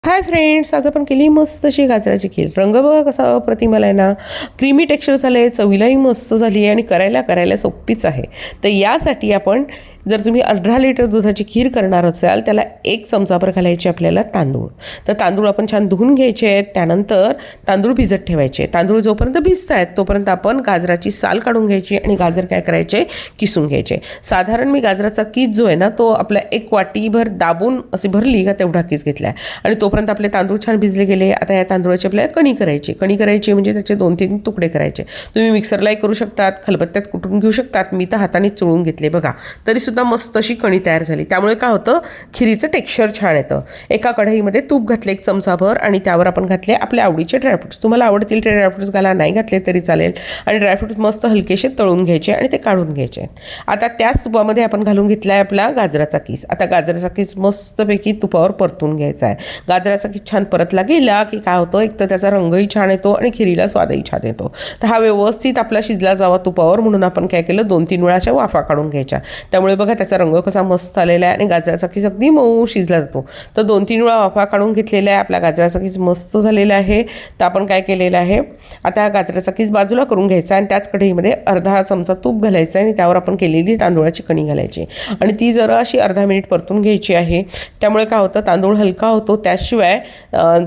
Hi friends, आज आपण केली मस्त अशी गाजराची खीर. रंग बघा कसा अप्रतिम आला आहे ना. क्रीमी टेक्स्चर झालं आहे, चवीलाही मस्त झाली आहे आणि करायला सोपीच आहे. तर यासाठी आपण जर तुम्ही 18 लिटर दुधाची खीर करणार असाल त्याला 1 चमचाभर घालायचे आपल्याला तांदूळ. तर तांदूळ आपण छान धुवून घ्यायचे आहेत. त्यानंतर तांदूळ भिजत ठेवायचे. तांदूळ जोपर्यंत भिजत आहेत तोपर्यंत आपण गाजराची साल काढून घ्यायची आणि गाजर काय करायचे, किसून घ्यायचे. साधारण मी गाजराचा कीस जो आहे ना तो आपल्या 1 वाटीभर दाबून अशी भरली का तेवढा कीस घेतला आहे. आणि तोपर्यंत आपले तांदूळ छान भिजले गेले. आता या तांदूळाची आपल्याला कणी करायची म्हणजे त्याचे 2-3 तुकडे करायचे. तुम्ही मिक्सरलाही करू शकतात, खलबत्त्यात कुटून घेऊ शकतात. मी तर हाताने चुळून घेतले बघा. तरी सुद्धा मस्त अशी कणी तयार झाली. त्यामुळे काय होतं, खिरीचं टेक्स्चर छान येतं. एका कढईमध्ये तूप घातले 1 चमचाभर आणि त्यावर आपण घातले आपल्या आवडीचे ड्रायफ्रुट्स. तुम्हाला आवडतील ते ड्रायफ्रुट्स घाला, नाही घातले तरी चालेल. आणि ड्रायफ्रुट्स मस्त हलकेसे तळून घ्यायचे आणि ते काढून घ्यायचे. आता त्याच तुपामध्ये आपण घालून घेतला आहे आपला गाजराचा कीस. आता गाजराचा कीस मस्तपैकी तुपावर परतून घ्यायचा आहे. गाजराचा कीस छान परतला गेला की काय होतं, एक तर त्याचा रंगही छान येतो आणि खिरीला स्वादही छान येतो. तर हा व्यवस्थित आपला शिजला जावा तुपावर म्हणून आपण काय केलं, 2-3 वेळा अशा वाफा काढून घ्यायच्या. त्यामुळे बघा त्याचा रंग कसा मस्त आलेला आहे आणि गाजराचा कीस अगदी मऊ शिजला जातो. तर 2-3 वेळा वाफा काढून घेतलेला आहे. आपला गाजराचा कीस मस्त झालेला आहे. तर आपण काय केलेलं आहे, आता गाजराचा कीस बाजूला करून घ्यायचा आणि त्याच कढईमध्ये अर्धा चमचा तूप घालायचं आणि त्यावर आपण केलेली तांदूळाची कणी घालायची आणि ती जरा अशी अर्धा मिनिट परतून घ्यायची आहे. त्यामुळे काय होतं, तांदूळ हलका होतो. त्याशिवाय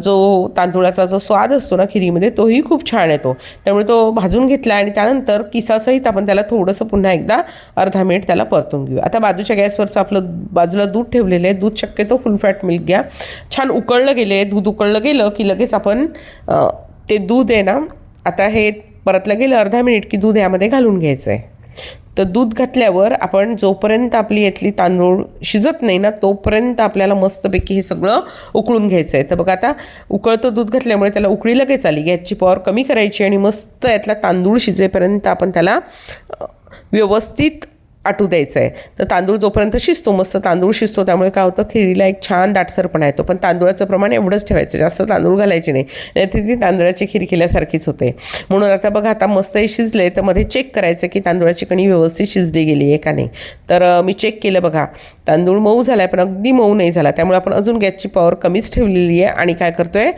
जो तांदूळाचा जो स्वाद असतो ना खिरीमध्ये तोही खूप छान येतो. त्यामुळे तो भाजून घेतला आणि त्यानंतर किसासहित आपण त्याला थोडंसं पुन्हा एकदा अर्धा मिनिट त्याला परतून घेऊ. आता बाजूच्या गॅसवरचं आपलं बाजूला दूध ठेवलेलं आहे. दूध शक्यतो फुल फॅट मिल्क घ्या. छान उकळलं गेले, दूध उकळलं गेलं की लगेच आपण ते दूध आहे ना, आता हे परतलं गेलं अर्धा मिनिट की दूध यामध्ये घालून घ्यायचं आहे. तर दूध घातल्यावर आपण जोपर्यंत आपली यातली तांदूळ शिजत नाही ना तोपर्यंत आपल्याला मस्तपैकी हे सगळं उकळून घ्यायचं आहे. तर बघा आता उकळतं दूध घातल्यामुळे त्याला उकळी लगेच आली. गॅसची पॉवर कमी करायची आणि मस्त यातला तांदूळ शिजेपर्यंत आपण त्याला व्यवस्थित आटू द्यायचं आहे. तर तांदूळ जोपर्यंत शिजतो, मस्त तांदूळ शिजतो, त्यामुळे काय होतं खिरीला एक छान दाटसरपणा येतो. पण तांदूळाचं प्रमाण एवढंच ठेवायचं, जास्त तांदूळ घालायचे नाही, नाहीतर ती तांदळाची खीर केल्यासारखीच होते. म्हणून आता बघा आता मस्त हे शिजले तर मध्ये चेक करायचं की तांदूळाची कणी व्यवस्थित शिजली गेली आहे का नाही. तर मी चेक केलं बघा, तांदूळ मऊ झाला आहे पण अगदी मऊ नाही झाला. त्यामुळे आपण अजून गॅसची पॉवर कमीच ठेवलेली आहे आणि काय करतो आहे,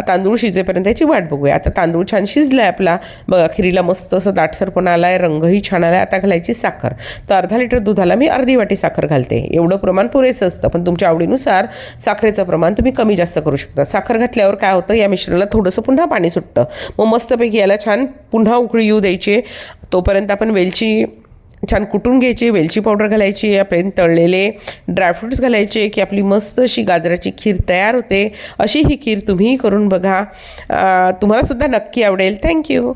तांदूळ शिजेपर्यंत याची वाट बघूया. आता तांदूळ छान शिजला आहे आपला बघा, खिरीला मस्त असं दाटसरपणा आला आहे, रंगही छान आला आहे. आता घालायची साखर. तर अर्धा लिटर दुधाला मी अर्धी वाटी साखर घालते. एवढं प्रमाण पुरेसं असतं, पण तुमच्या आवडीनुसार साखरेचं प्रमाण तुम्ही कमी जास्त करू शकता. साखर घातल्यावर काय होतं, या मिश्रणाला थोडंसं पुन्हा पाणी सुटतं. मग मस्तपैकी याला छान पुन्हा उकळी येऊ द्यायची. तोपर्यंत आपण वेलची छान कुटून घ्यायची, वेलची पावडर घालायची, आपण तळलेले ड्रायफ्रुट्स घालायचे की आपली मस्त अशी गाजराची खीर तयार होते. अशी ही खीर तुम्हीही करून बघा, तुम्हालासुद्धा नक्की आवडेल. थँक्यू.